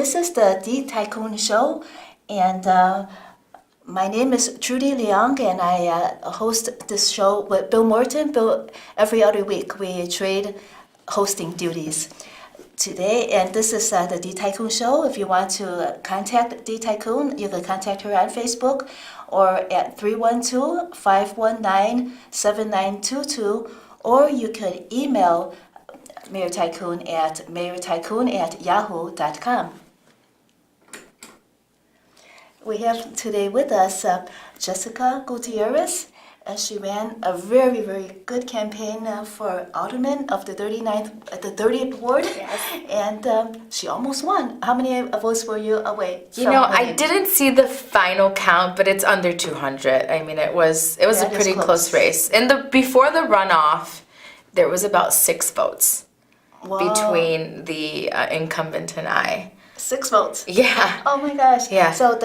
This is the D Tycoon Show, and my name is Trudy Liang, and I host this show with Bill Morton. Bill, every other week we trade hosting duties. Today, and this is the D Tycoon Show. If you want to contact D Tycoon, you can contact her on Facebook or at 312-519-7922, or you could email Mayor Tycoon at mayortycoon@yahoo.com. We have today with us Jessica Gutierrez. She ran a very, very good campaign for alderman of the 30th ward. Yes. And she almost won. How many votes were you away? I didn't see the final count, but it's under 200. I mean, it was a pretty close race. Before the runoff, there was about 6 votes. Wow. Between the incumbent and I. 6 votes. Yeah. Oh my gosh. Yeah. So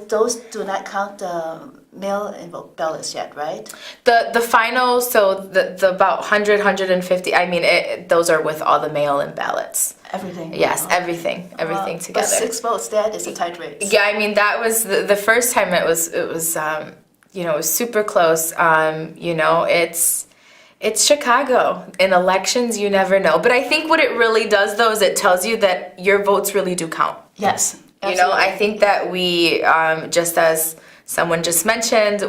those do not count the mail-in vote ballots yet, right? The final, so the about 100, 150. I mean, those are with all the mail-in ballots. Everything. Yes, everything together. But 6 votes. That is a tight race. Yeah, I mean that was the first time. It was it was super close. It's Chicago. In elections, you never know. But I think what it really does, though, is it tells you that your votes really do count. Yes, absolutely. I think that we, just as someone just mentioned,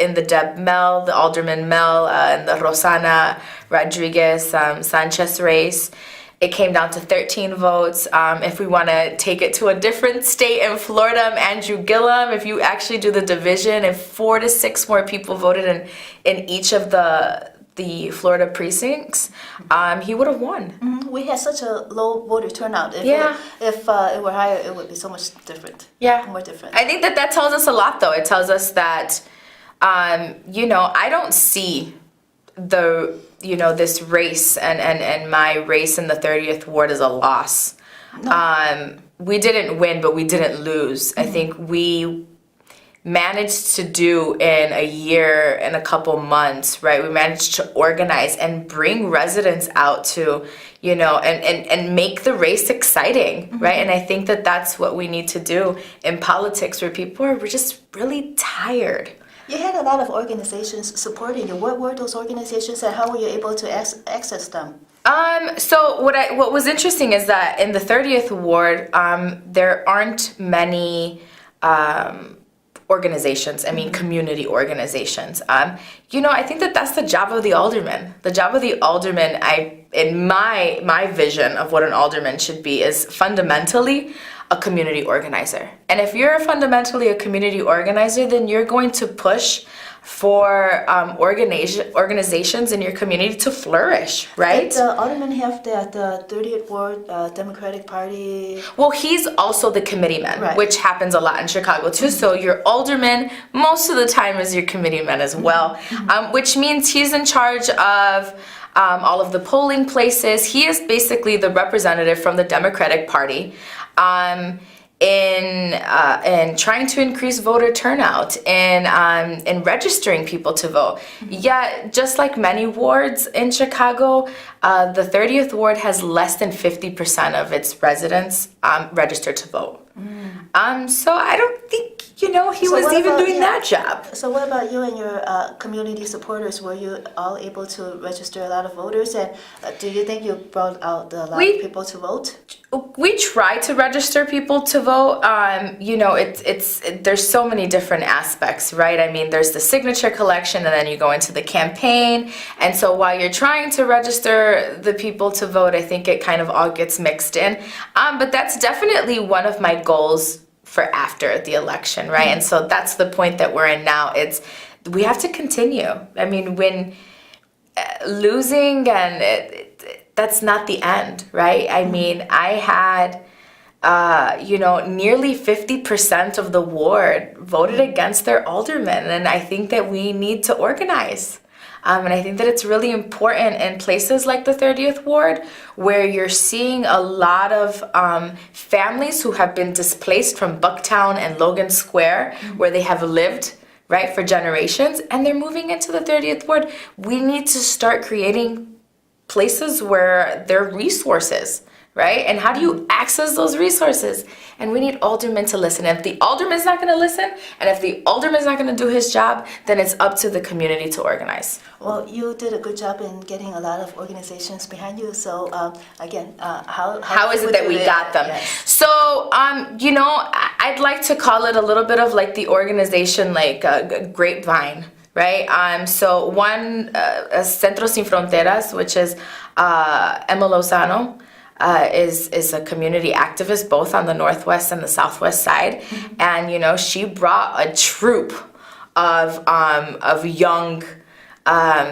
in the Deb Mel, the Alderman Mel, and the Rosana Rodriguez Sanchez race, it came down to 13 votes. If we want to take it to a different state in Florida, Andrew Gillum, if you actually do the division, if 4 to 6 more people voted in each of the Florida precincts, he would have won. Mm-hmm. We had such a low voter turnout. If it were higher, it would be so much different. Yeah. More different. I think that tells us a lot, though. It tells us that, I don't see this race and my race in the 30th ward as a loss. No. We didn't win, but we didn't lose. Mm-hmm. I think we managed to do in a year and a couple months, right? We managed to organize and bring residents out to, and make the race exciting, mm-hmm. right? And I think that that's what we need to do in politics, where people are just really tired. You had a lot of organizations supporting you. What were those organizations, and how were you able to access them? So what was interesting is that in the 30th ward, there aren't many organizations, community organizations. I think that that's the job of the alderman. The job of the alderman, in my vision of what an alderman should be, is fundamentally a community organizer. And if you're fundamentally a community organizer, then you're going to push for organizations in your community to flourish, right? Did the alderman have the 30th ward Democratic Party? Well, he's also the committeeman, right. Which happens a lot in Chicago too. Mm-hmm. So your alderman most of the time is your committeeman as well, mm-hmm. Which means he's in charge of all of the polling places. He is basically the representative from the Democratic Party. In trying to increase voter turnout and in registering people to vote. Mm-hmm. Yet, just like many wards in Chicago, the 30th ward has less than 50% of its residents registered to vote. Mm. So I don't think he was even doing that job. So what about you and your community supporters? Were you all able to register a lot of voters? And do you think you brought out a lot of people to vote? We try to register people to vote. There's so many different aspects, right? I mean, there's the signature collection, and then you go into the campaign. And so while you're trying to register the people to vote, I think it kind of all gets mixed in. But that's definitely one of my goals for after the election, right? Mm-hmm. And so that's the point that we're in now. We have to continue. I mean, when losing and that's not the end, right? I mean, I had, nearly 50% of the ward voted against their alderman. And I think that we need to organize. And I think that it's really important in places like the 30th ward, where you're seeing a lot of families who have been displaced from Bucktown and Logan Square, mm-hmm. where they have lived, right, for generations, and they're moving into the 30th ward. We need to start creating places where there are resources, right? And how do you access those resources? And we need aldermen to listen. If the alderman's not going to listen, and if the alderman's not going to do his job, then it's up to the community to organize. Well, you did a good job in getting a lot of organizations behind you. So again, How is it that we got them? Yes. So, I'd like to call it a little bit of like the organization, like grapevine, right? So one, Centro Sin Fronteras, which is Emma Lozano, is a community activist both on the northwest and the southwest side, and she brought a troop of young,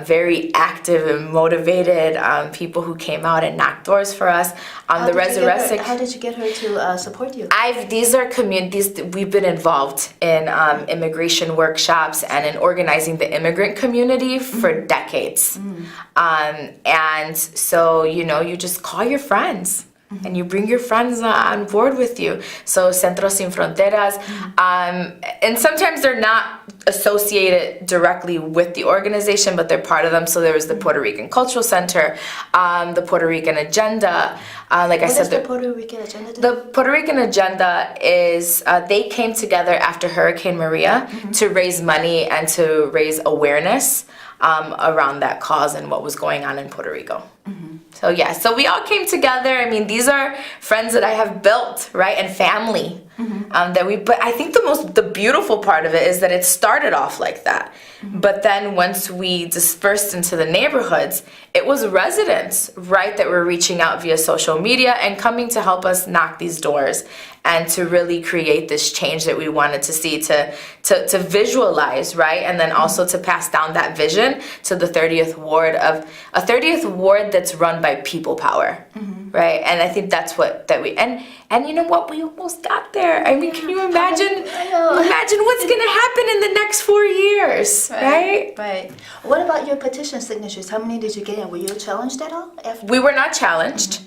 very active and motivated people who came out and knocked doors for us. How did you get her to support you? These are communities that we've been involved in immigration workshops and in organizing the immigrant community for decades. And so, you just call your friends. And you bring your friends on board with you. So Centro Sin Fronteras, and sometimes they're not associated directly with the organization, but they're part of them. So there was the Puerto Rican Cultural Center, the Puerto Rican Agenda. What does the Puerto Rican Agenda do? The Puerto Rican Agenda is, they came together after Hurricane Maria to raise money and to raise awareness around that cause and what was going on in Puerto Rico. So we all came together. I mean, these are friends that I have built, right, and family but I think the beautiful part of it is that it started off like that. But then once we dispersed into the neighborhoods, it was residents, right, that were reaching out via social media and coming to help us knock these doors and to really create this change that we wanted to see, to visualize, right, and then also to pass down that vision to the 30th Ward, of a 30th Ward that's run by people power, right? And I think that's and you know what, we almost got there. I mean, can you imagine what's gonna happen in the next 4 years, right? Right. What about your petition signatures? How many did you get in? Were you challenged at all? We were not challenged.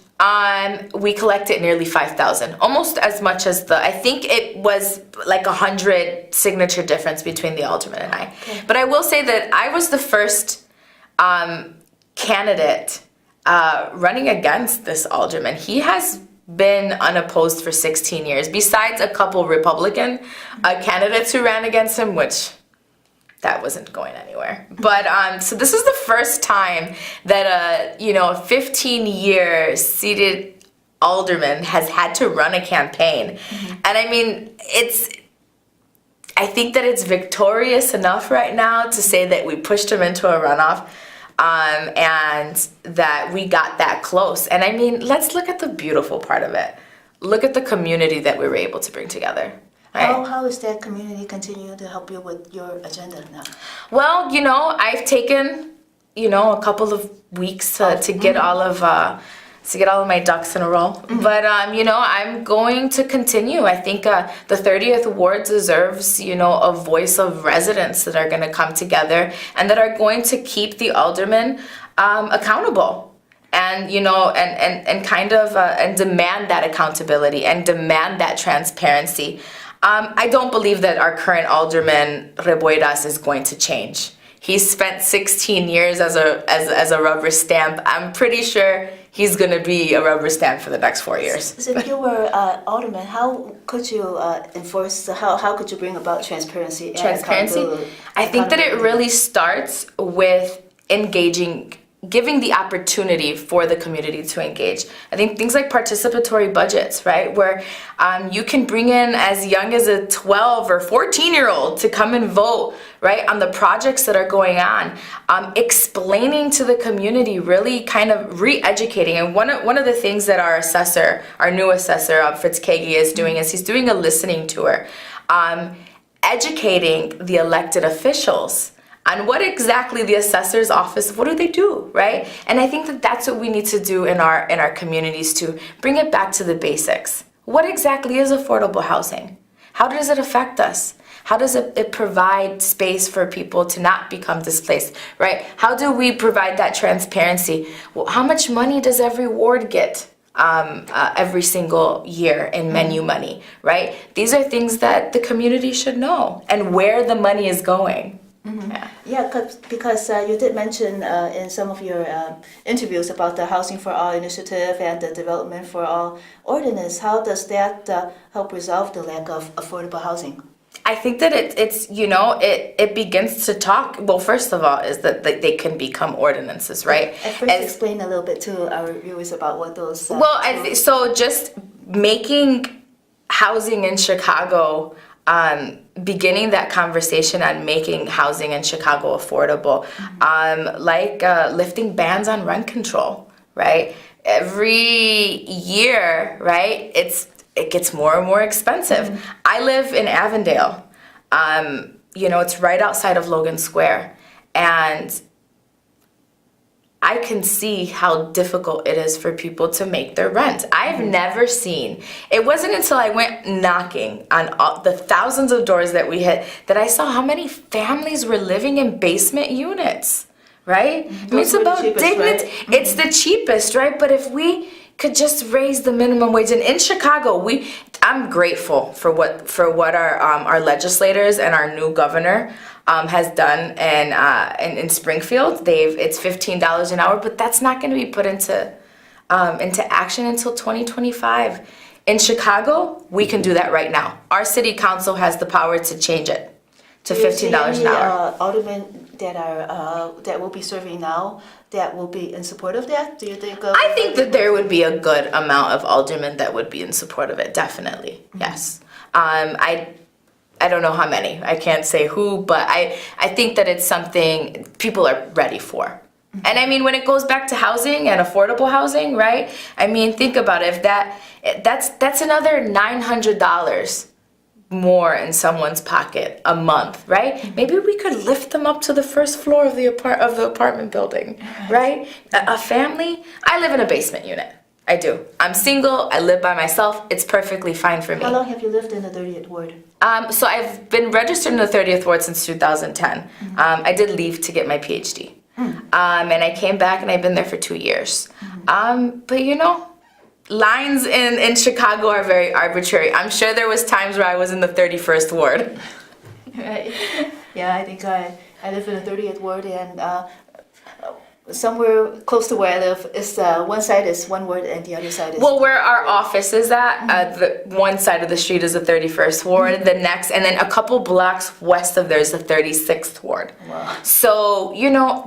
We collected nearly 5,000, almost as much as I think it was like 100 signature difference between the alderman and I. Okay. But I will say that I was the first candidate running against this alderman. He has been unopposed for 16 years, besides a couple Republican candidates who ran against him, which that wasn't going anywhere. But so this is the first time that a 15-year seated alderman has had to run a campaign. And I mean, I think that it's victorious enough right now to say that we pushed him into a runoff, and that we got that close. And I mean, let's look at the beautiful part of it. Look at the community that we were able to bring together. Right? How is that community continuing to help you with your agenda now? Well, I've taken, a couple of weeks to get all of my ducks in a row. But I'm going to continue. I think the 30th Ward deserves, a voice of residents that are going to come together and that are going to keep the aldermen accountable. And and demand that accountability and demand that transparency. I don't believe that our current alderman Reboiras is going to change. He's spent 16 years as a rubber stamp. I'm pretty sure he's going to be a rubber stamp for the next 4 years. So if you were alderman, how could you enforce? How could you bring about transparency? I think that it really starts with giving the opportunity for the community to engage. I think things like participatory budgets, right, where you can bring in as young as a 12 or 14-year-old to come and vote, right, on the projects that are going on, explaining to the community, really kind of re-educating. And one of the things that our new assessor, Fitzkegi, is doing is he's doing a listening tour, educating the elected officials on what exactly the assessor's office, what do they do, right? And I think that that's what we need to do in our communities, to bring it back to the basics. What exactly is affordable housing? How does it affect us? How does it provide space for people to not become displaced, right? How do we provide that transparency? Well, how much money does every ward get every single year in menu money, right? These are things that the community should know, and where the money is going. Yeah, because you did mention in some of your interviews about the Housing for All initiative and the Development for All ordinance. How does that help resolve the lack of affordable housing? I think that it begins to talk. Well, first of all, is that they can become ordinances, right? At first, explain a little bit to our viewers about what those. So just making housing in Chicago, beginning that conversation on making housing in Chicago affordable, lifting bans on rent control, right? Every year, right? It gets more and more expensive. I live in Avondale. It's right outside of Logan Square. And I can see how difficult it is for people to make their rent. I've never seen, it wasn't until I went knocking on all the thousands of doors that we hit that I saw how many families were living in basement units, right? It's about dignity. Right? It's the cheapest, right? But if we could just raise the minimum wage, and in Chicago, I'm grateful for what our legislators and our new governor has done in Springfield. It's $15 an hour, but that's not going to be put into action until 2025. In Chicago, we can do that right now. Our city council has the power to change it to $15 an hour. Aldermen that will be serving now that will be in support of that? Do you think? I think that there would be a good amount of aldermen that would be in support of it. Definitely, yes. I don't know how many. I can't say who, but I think that it's something people are ready for. And I mean, when it goes back to housing and affordable housing, right? I mean, think about it. If that's another $900 more in someone's pocket a month, right? Maybe we could lift them up to the first floor of the apartment building, right? A family. I live in a basement unit. I do. I'm single. I live by myself. It's perfectly fine for me. How long have you lived in the 30th ward? So I've been registered in the 30th ward since 2010. I did leave to get my PhD. And I came back and I've been there for 2 years. But lines in Chicago are very arbitrary. I'm sure there was times where I was in the 31st ward. Right. Yeah, I think I live in the 30th ward, and somewhere close to where I live is one side is one ward and the other side is. Well, where our office is at, the one side of the street is the 31st ward. The next, and then a couple blocks west of there is the 36th ward. Wow. So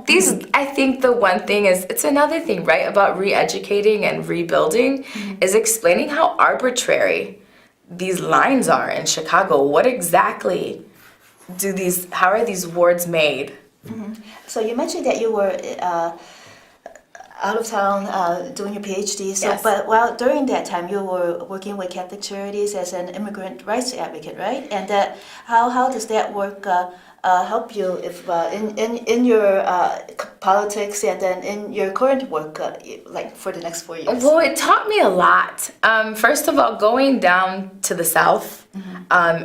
these. I think the one thing is, it's another thing, right, about re-educating and rebuilding, is explaining how arbitrary these lines are in Chicago. What exactly how are these wards made? So you mentioned that you were out of town doing your PhD. So, Yes. But during that time, you were working with Catholic Charities as an immigrant rights advocate, right? And how does that work help you if in your politics and then in your current work, like for the next 4 years? Well, it taught me a lot. First of all, going down to the South,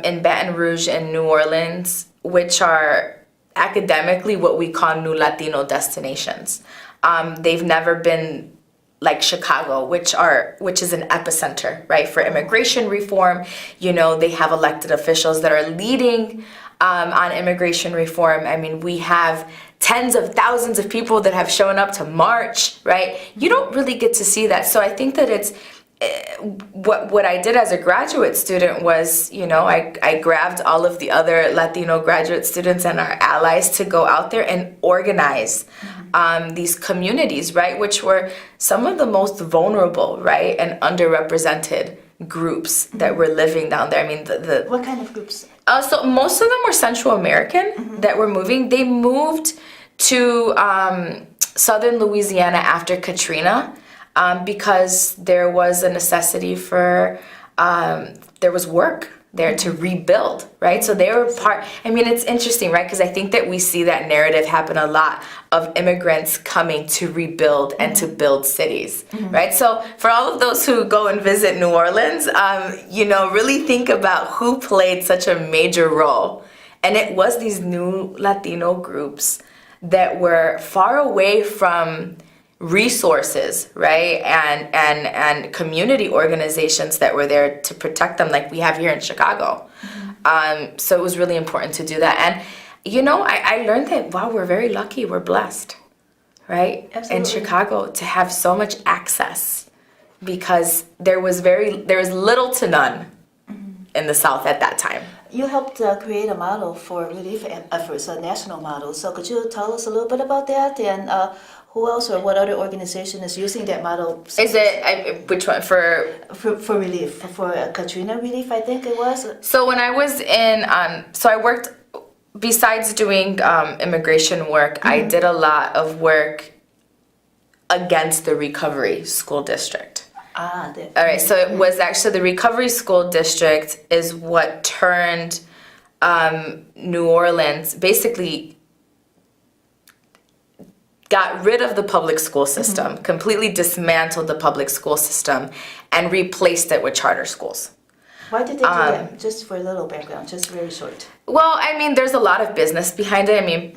in Baton Rouge and New Orleans, which are academically what we call new Latino destinations. They've never been like Chicago, which is an epicenter, right, for immigration reform. They have elected officials that are leading on immigration reform. I mean, we have tens of thousands of people that have shown up to march, right? You don't really get to see that. So I think that it's what I did as a graduate student was, I grabbed all of the other Latino graduate students and our allies to go out there and organize these communities, right, which were some of the most vulnerable, right, and underrepresented groups that were living down there. I mean, What kind of groups? So most of them were Central American that were moving. They moved to southern Louisiana after Katrina. Because there was a necessity for, there was work there to rebuild, right? So they were it's interesting, right? Because I think that we see that narrative happen a lot of immigrants coming to rebuild and to build cities, right? So for all of those who go and visit New Orleans, really think about who played such a major role. And it was these new Latino groups that were far away from resources, right, and community organizations that were there to protect them, like we have here in Chicago. So it was really important to do that. And I learned that, wow, we're very lucky, we're blessed, right? Absolutely. In Chicago to have so much access, because there was little to none in the South at that time. You helped create a model for relief efforts, a national model. So could you tell us a little bit about that, and who else or what other organization is using that model? Is it, which one, for relief, for Katrina relief, I think it was? So when I was so I worked, besides doing immigration work, I did a lot of work against the Recovery School District. All right, so it was actually the Recovery School District is what turned New Orleans, basically got rid of the public school system, completely dismantled the public school system, and replaced it with charter schools. Why did they do that? Just for a little background, just very short. Well, I mean, there's a lot of business behind it. I mean,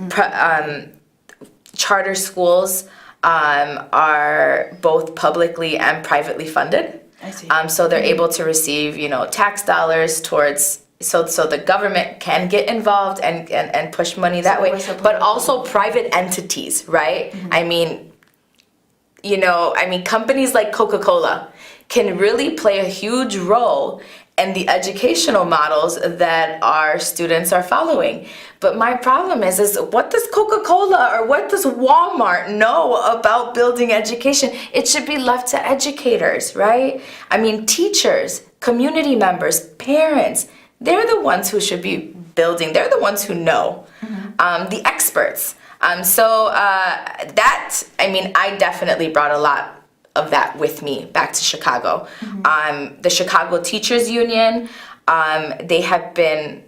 charter schools are both publicly and privately funded. I see. So they're able to receive, tax dollars towards, so the government can get involved and push money that way, but also private entities, right? I mean, companies like Coca-Cola can really play a huge role in the educational models that our students are following. But my problem is what does Coca-Cola or what does Walmart know about building education? It should be left to educators, right? I mean, teachers, community members, parents, they're the ones who should be building. They're the ones who know, the experts. I definitely brought a lot of that with me back to Chicago. The Chicago Teachers Union, they have been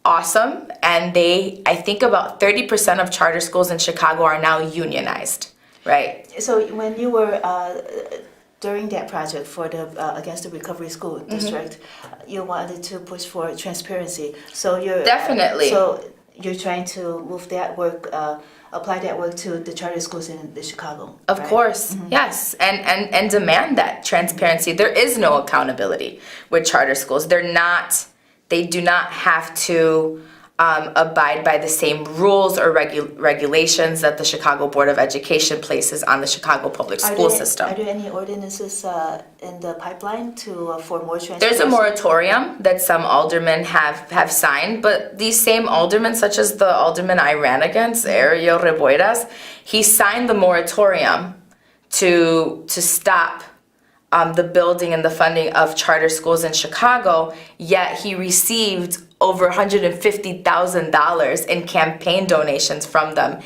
awesome, and I think about 30% of charter schools in Chicago are now unionized, right? So when you were during that project for the against the Recovery School District, you wanted to push for transparency. So you're definitely. So you're trying to move that work, apply that work to the charter schools in Chicago. Of course, yes, and demand that transparency. There is no accountability with charter schools. They do not have to abide by the same rules or regulations that the Chicago Board of Education places on the Chicago public school system. Are there any ordinances in the pipeline for more transparency? There's a moratorium that some aldermen have signed, but these same aldermen, such as the alderman I ran against, Ariel Reboiras, he signed the moratorium to stop the building and the funding of charter schools in Chicago, yet he received over $150,000 in campaign donations from them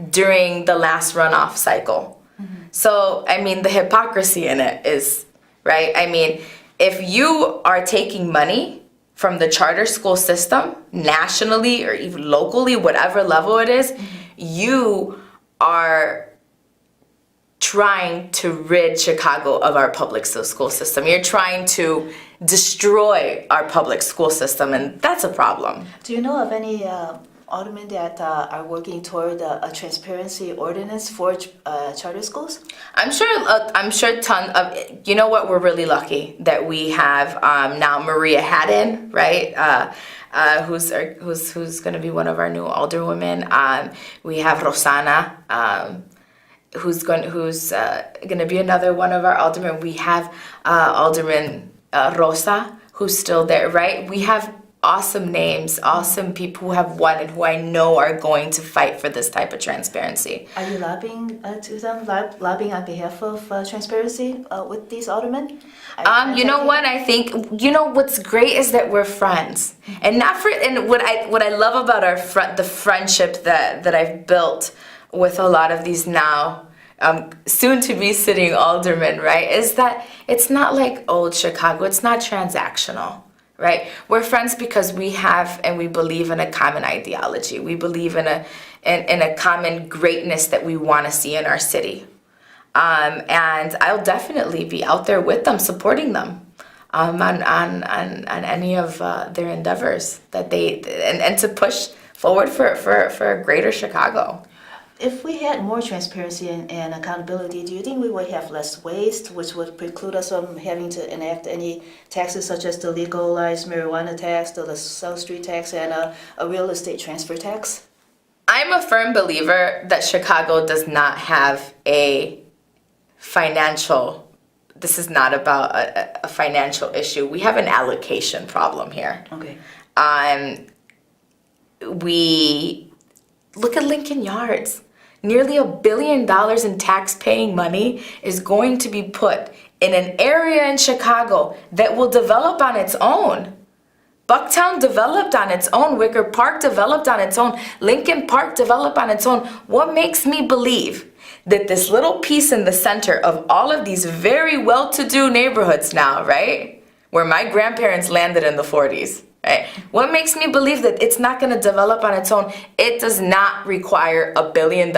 during the last runoff cycle. So, I mean, the hypocrisy in it is, right? I mean, if you are taking money from the charter school system, nationally or even locally, whatever level it is, you are trying to rid Chicago of our public school system. You're trying to destroy our public school system, and that's a problem. Do you know of any aldermen that are working toward a transparency ordinance for charter schools? I'm sure ton of, you know what, we're really lucky that we have now Maria Haddon, right? Who's going to be one of our new alderwomen. We have Rosanna, who's going to be another one of our aldermen. We have Alderman Rosa, who's still there, right? We have awesome names, awesome people who have won and who I know are going to fight for this type of transparency. Are you lobbying lobbying on behalf of transparency with these aldermen? You know what? I think what's great is that we're friends, and what I love about the friendship that I've built with a lot of these now soon to be sitting aldermen, right, is that it's not like old Chicago. It's not transactional, right? We're friends because we have and we believe in a common ideology. We believe in a common greatness that we want to see in our city. And I'll definitely be out there with them, supporting them on any of their endeavors that and to push forward for a greater Chicago. If we had more transparency and accountability, do you think we would have less waste, which would preclude us from having to enact any taxes such as the legalized marijuana tax, the LaSalle Street tax, and a real estate transfer tax? I'm a firm believer that Chicago does not have a financial, this is not about a financial issue. We have an allocation problem here. Okay. We look at Lincoln Yards. Nearly $1 billion in tax-paying money is going to be put in an area in Chicago that will develop on its own. Bucktown developed on its own. Wicker Park developed on its own. Lincoln Park developed on its own. What makes me believe that this little piece in the center of all of these very well-to-do neighborhoods now, right, where my grandparents landed in the 40s, right? What makes me believe that it's not going to develop on its own? It does not require $1 billion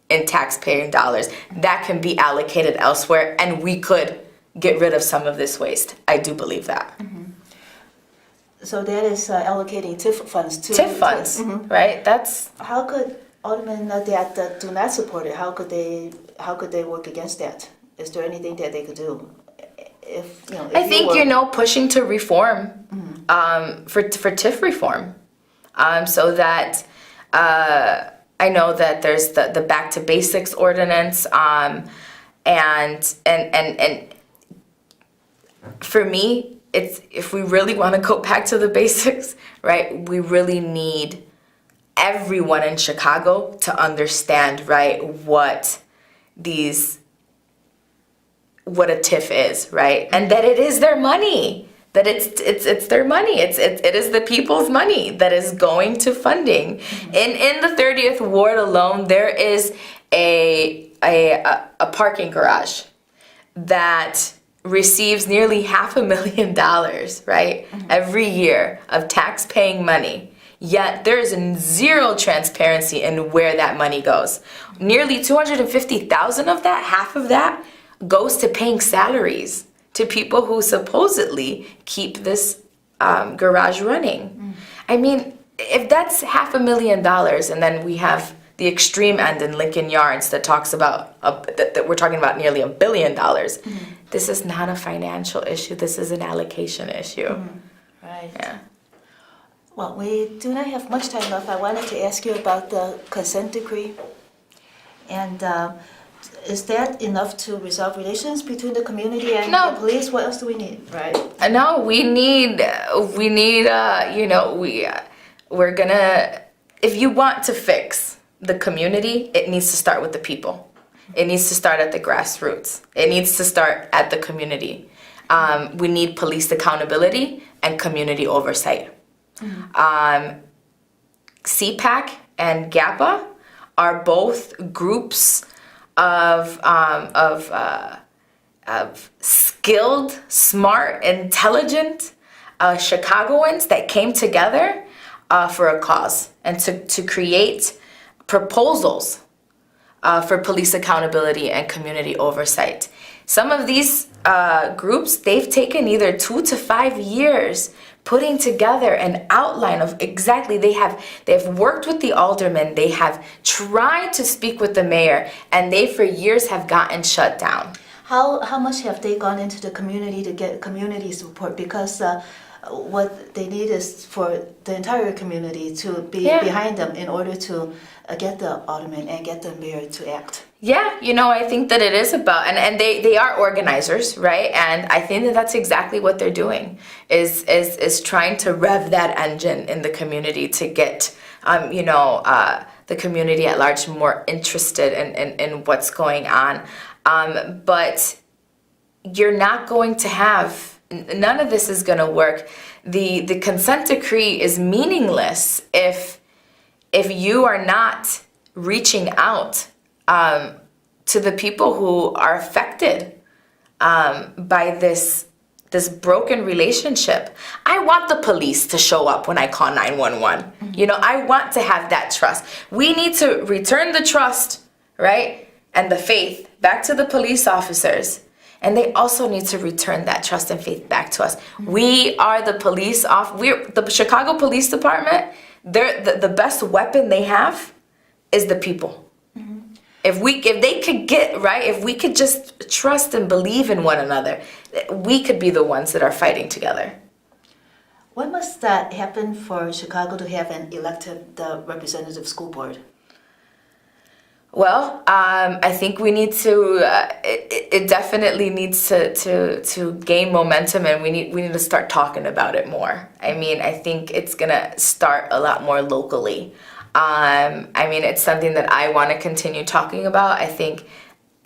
in tax-paying dollars. That can be allocated elsewhere, and we could get rid of some of this waste. I do believe that. Mm-hmm. So that is allocating TIF funds to TIF funds, right? That's how could aldermen that do not support it? How could they work against that? Is there anything that they could do? If I think pushing to reform, for TIF reform, so that I know that there's the Back to Basics ordinance, and for me, it's, if we really want to go back to the basics, right, we really need everyone in Chicago to understand, right, what a TIF is, right, and that it is their money, that it's their money, it is the people's money that is going to funding. In the 30th Ward alone, there is a parking garage that receives nearly $500,000, right, every year of tax-paying money. Yet there is zero transparency in where that money goes. Nearly $250,000 of that, half of that, goes to paying salaries to people who supposedly keep this garage running. I mean, if that's $500,000, and then we have the extreme end in Lincoln Yards that talks about that we're talking about nearly $1 billion. This is not a financial issue. This is an allocation issue. Right. Yeah. Well, we do not have much time left. I wanted to ask you about the consent decree. And is that enough to resolve relations between the community and the police? What else do we need? Right. No, we're gonna, if you want to fix the community, it needs to start with the people. It needs to start at the grassroots. It needs to start at the community. We need police accountability and community oversight. CPAC and GAPA are both groups of skilled, smart, intelligent Chicagoans that came together for a cause and to create proposals for police accountability and community oversight. Some of these groups, they've taken either 2 to 5 years putting together an outline of exactly, they've worked with the aldermen, they have tried to speak with the mayor, and they for years have gotten shut down. How much have they gone into the community to get community support? Because what they need is for the entire community to be behind them in order to get the alderman and get the mayor to act. Yeah, I think that it is about, and they are organizers, right? And I think that that's exactly what they're doing, is trying to rev that engine in the community to get, the community at large more interested in what's going on. But you're not going to have, none of this is going to work. The consent decree is meaningless if you are not reaching out to the people who are affected by this broken relationship. I want the police to show up when I call 911. I want to have that trust. We need to return the trust, right, and the faith back to the police officers. And they also need to return that trust and faith back to us. We are the police we're the Chicago Police Department. The best weapon they have is the people. If they could get right, if we could just trust and believe in one another, we could be the ones that are fighting together. What must that happen for Chicago to have an elected representative school board? Well, I think we need to. It definitely needs to gain momentum, and we need to start talking about it more. I mean, I think it's gonna start a lot more locally. I mean, it's something that I want to continue talking about. I think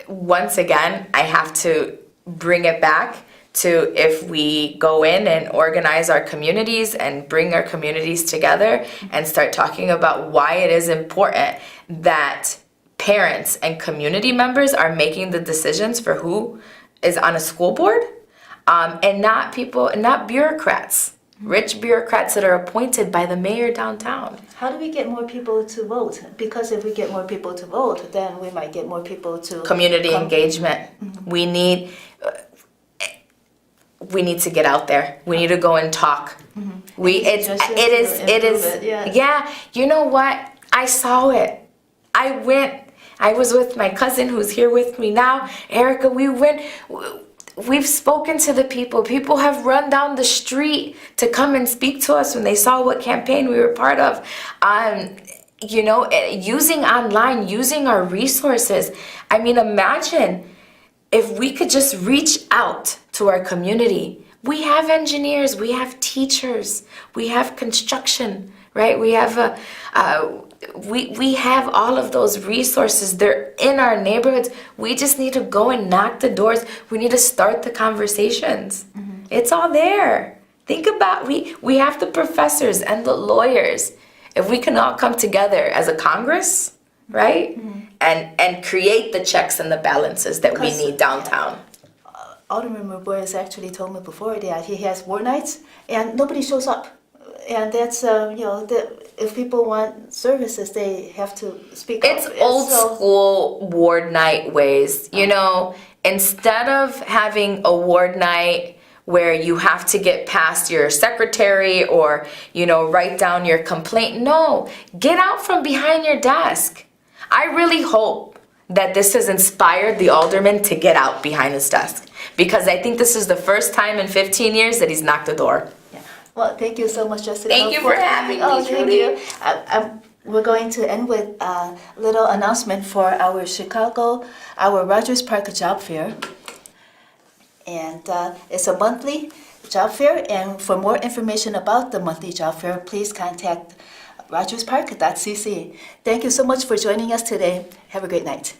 once again, I have to bring it back to if we go in and organize our communities and bring our communities together and start talking about why it is important that parents and community members are making the decisions for who is on a school board, and not bureaucrats, rich bureaucrats that are appointed by the mayor downtown. How do we get more people to vote? Because if we get more people to vote, then we might get more people to... Community engagement. We need to get out there. We need to go and talk. Yeah, you know what? I saw it. I was with my cousin who's here with me now, Erica. We've spoken to the people. People have run down the street to come and speak to us when they saw what campaign we were part of. You know, using online, using our resources. I mean, imagine if we could just reach out to our community. We have engineers, we have teachers, we have construction, right? We have we have all of those resources. They're in our neighborhoods. We just need to go and knock the doors. We need to start the conversations. It's all there. Think about, we have the professors and the lawyers. If we can all come together as a Congress, right? And create the checks and the balances that we need downtown. Alderman Gutierrez actually told me before that he has war nights and nobody shows up. And that's, you know, if people want services, they have to speak up. It's old school ward night ways. You know, instead of having a ward night where you have to get past your secretary or, you know, write down your complaint, no, get out from behind your desk. I really hope that this has inspired the alderman to get out behind his desk, because I think this is the first time in 15 years that he's knocked the door. Well, thank you so much, Jessica. Thank you for having me. Oh, thank you. We're going to end with a little announcement for our Rogers Park Job Fair. And it's a monthly job fair. And for more information about the monthly job fair, please contact rogerspark.cc. Thank you so much for joining us today. Have a great night.